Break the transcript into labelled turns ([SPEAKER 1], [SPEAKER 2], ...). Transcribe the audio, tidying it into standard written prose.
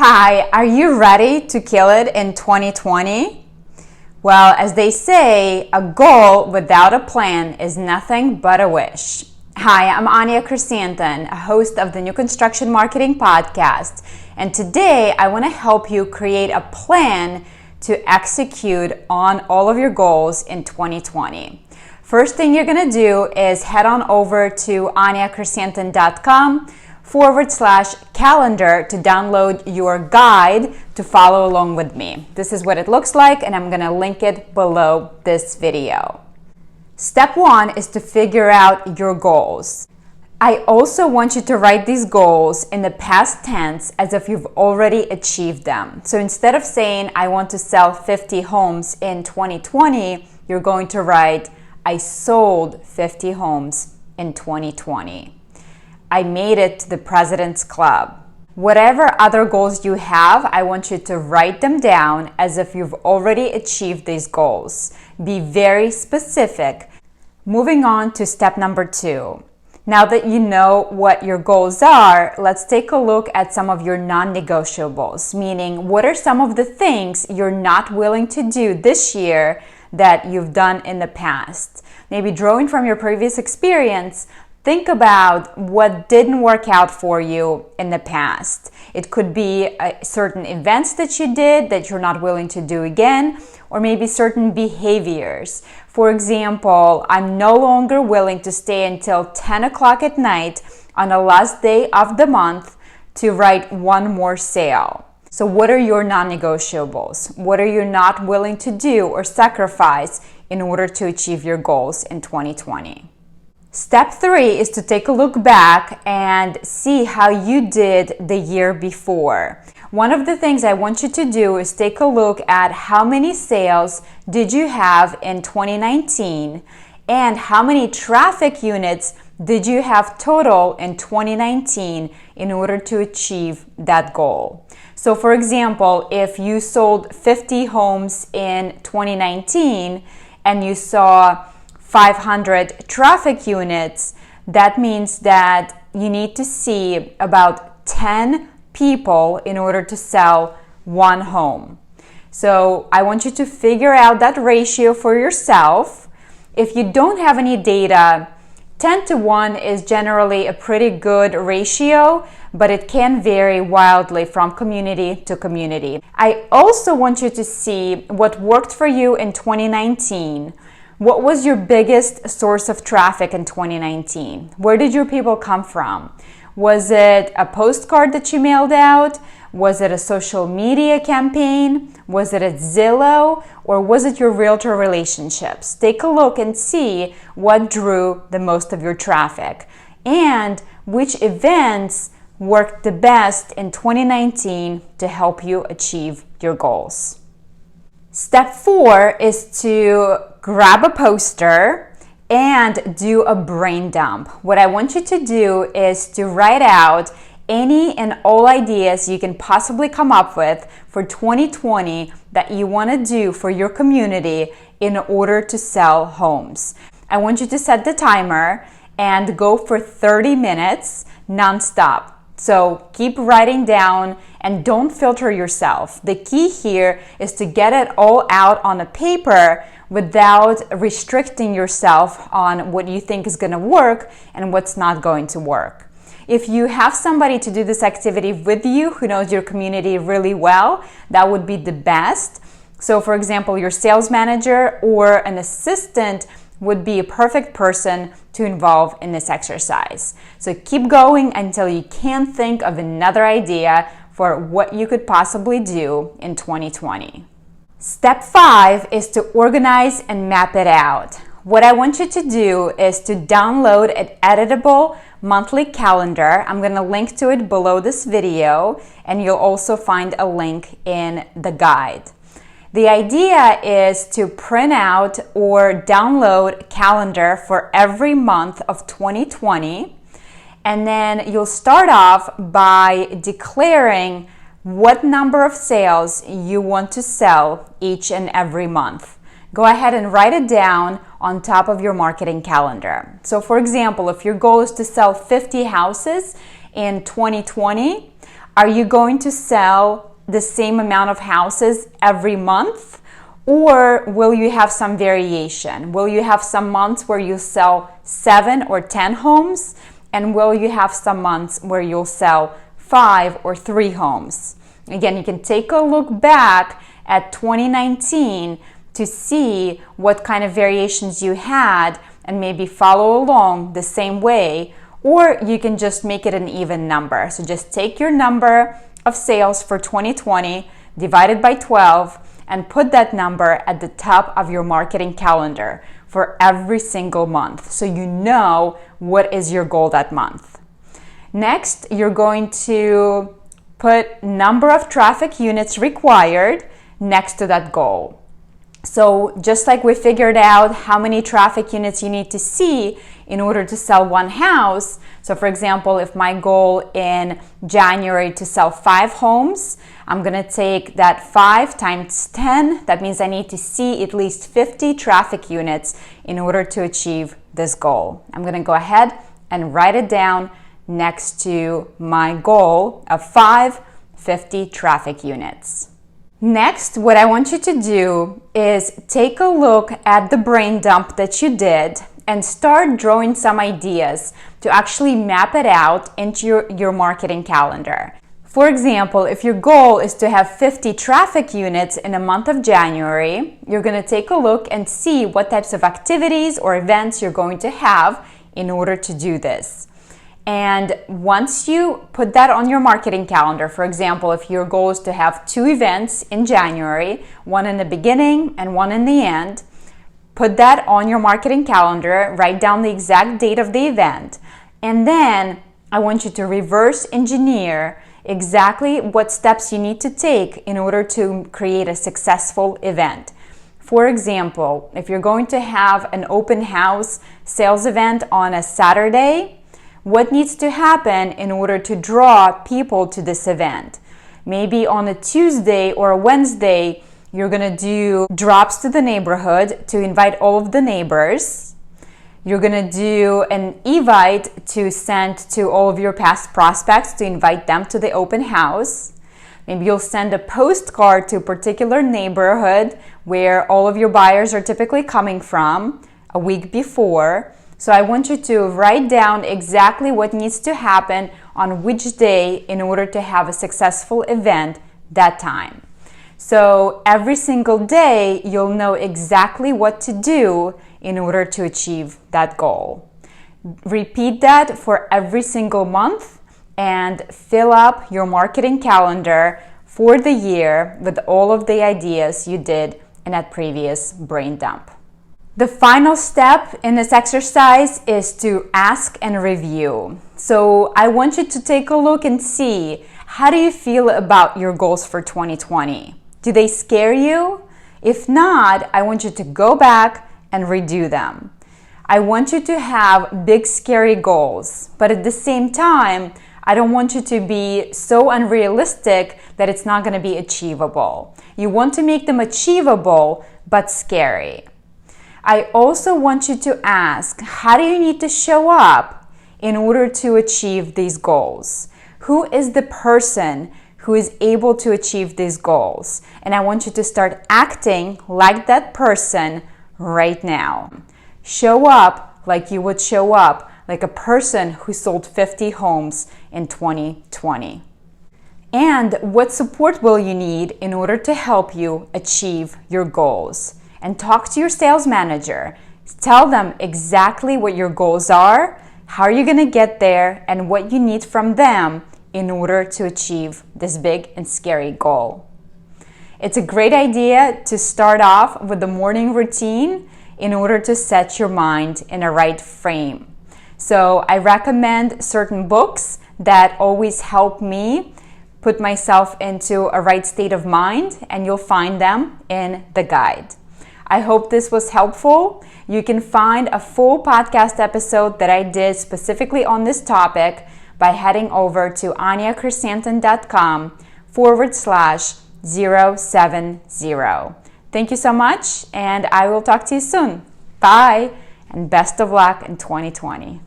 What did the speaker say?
[SPEAKER 1] Hi, are you ready to kill it in 2020? Well, as they say, a goal without a plan is nothing but a wish. Hi, I'm Anya Chrysanthemum, a host of the New Construction Marketing Podcast, and today I want to help you create a plan to execute on all of your goals in 2020. First thing you're going to do is head on over to anyachrysanthemum.com/calendar to download your guide to follow along with me. This is what it looks like, and I'm going to link it below this video. Step 1 is to figure out your goals. I also want you to write these goals in the past tense as if you've already achieved them. So instead of saying, I want to sell 50 homes in 2020, you're going to write, I sold 50 homes in 2020. I made it to the President's Club. Whatever other goals you have, I want you to write them down as if you've already achieved these goals. Be very specific. Moving on to step number 2. Now that you know what your goals are, let's take a look at some of your non-negotiables, meaning what are some of the things you're not willing to do this year that you've done in the past. Maybe drawing from your previous experience, think about what didn't work out for you in the past. It could be certain events that you did that you're not willing to do again, or maybe certain behaviors. For example, I'm no longer willing to stay until 10 o'clock at night on the last day of the month to write one more sale. So what are your non-negotiables? What are you not willing to do or sacrifice in order to achieve your goals in 2020? Step 3 is to take a look back and see how you did the year before. One of the things I want you to do is take a look at how many sales did you have in 2019 and how many traffic units did you have total in 2019 in order to achieve that goal. So for example, if you sold 50 homes in 2019 and you saw 500 traffic units, that means that you need to see about 10 people in order to sell one home. So I want you to figure out that ratio for yourself. If you don't have any data, 10 to 1 is generally a pretty good ratio, but it can vary wildly from community to community. I also want you to see what worked for you in 2019. What was your biggest source of traffic in 2019? Where did your people come from? Was it a postcard that you mailed out? Was it a social media campaign? Was it a Zillow? Or was it your realtor relationships? Take a look and see what drew the most of your traffic and which events worked the best in 2019 to help you achieve your goals. Step 4 is to grab a poster and do a brain dump. What I want you to do is to write out any and all ideas you can possibly come up with for 2020 that you want to do for your community in order to sell homes. I want you to set the timer and go for 30 minutes nonstop. So keep writing down and don't filter yourself. The key here is to get it all out on a paper without restricting yourself on what you think is going to work and what's not going to work. If you have somebody to do this activity with you who knows your community really well, that would be the best. So for example, your sales manager or an assistant would be a perfect person to involve in this exercise. So keep going until you can't think of another idea for what you could possibly do in 2020. Step 5 is to organize and map it out. What I want you to do is to download an editable monthly calendar. I'm going to link to it below this video, and you'll also find a link in the guide. The idea is to print out or download a calendar for every month of 2020, and then you'll start off by declaring what number of sales you want to sell each and every month. Go ahead and write it down on top of your marketing calendar. So for example, if your goal is to sell 50 houses in 2020, Are you going to sell the same amount of houses every month? Or will you have some variation? Will you have some months where you sell 7 or 10 homes? And will you have some months where you'll sell 5 or 3 homes? Again, you can take a look back at 2019 to see what kind of variations you had and maybe follow along the same way, or you can just make it an even number. So just take your number of sales for 2020, divide it by 12, and put that number at the top of your marketing calendar for every single month so you know what is your goal that month. Next, you're going to put number of traffic units required next to that goal. So just like we figured out how many traffic units you need to see in order to sell one house. So for example, if my goal in January to sell 5 homes, I'm gonna take that 5 times 10. That means I need to see at least 50 traffic units in order to achieve this goal. I'm gonna go ahead and write it down next to my goal of 50 traffic units. Next, what I want you to do is take a look at the brain dump that you did and start drawing some ideas to actually map it out into your marketing calendar. For example, if your goal is to have 50 traffic units in the month of January, you're going to take a look and see what types of activities or events you're going to have in order to do this. And once you put that on your marketing calendar, for example, if your goal is to have 2 events in January, one in the beginning and one in the end, put that on your marketing calendar, write down the exact date of the event, and then I want you to reverse engineer exactly what steps you need to take in order to create a successful event. For example, if you're going to have an open house sales event on a Saturday, what needs to happen in order to draw people to this event? Maybe on a Tuesday or a Wednesday, you're gonna do drops to the neighborhood to invite all of the neighbors. You're gonna do an evite to send to all of your past prospects to invite them to the open house. Maybe you'll send a postcard to a particular neighborhood where all of your buyers are typically coming from a week before. So I want you to write down exactly what needs to happen on which day in order to have a successful event that time. So every single day, you'll know exactly what to do in order to achieve that goal. Repeat that for every single month and fill up your marketing calendar for the year with all of the ideas you did in that previous brain dump. The final step in this exercise is to ask and review. So I want you to take a look and see, how do you feel about your goals for 2020? Do they scare you? If not, I want you to go back and redo them. I want you to have big, scary goals, but at the same time, I don't want you to be so unrealistic that it's not going to be achievable. You want to make them achievable, but scary. I also want you to ask, how do you need to show up in order to achieve these goals? Who is the person who is able to achieve these goals? And I want you to start acting like that person right now. Show up like you would show up like a person who sold 50 homes in 2020. And what support will you need in order to help you achieve your goals? And talk to your sales manager. Tell them exactly what your goals are, how you're going to get there, and what you need from them in order to achieve this big and scary goal. It's a great idea to start off with the morning routine in order to set your mind in a right frame. So I recommend certain books that always help me put myself into a right state of mind, and you'll find them in the guide. I hope this was helpful. You can find a full podcast episode that I did specifically on this topic by heading over to anyachrysanthemum.com/070. Thank you so much, and I will talk to you soon. Bye, and best of luck in 2020.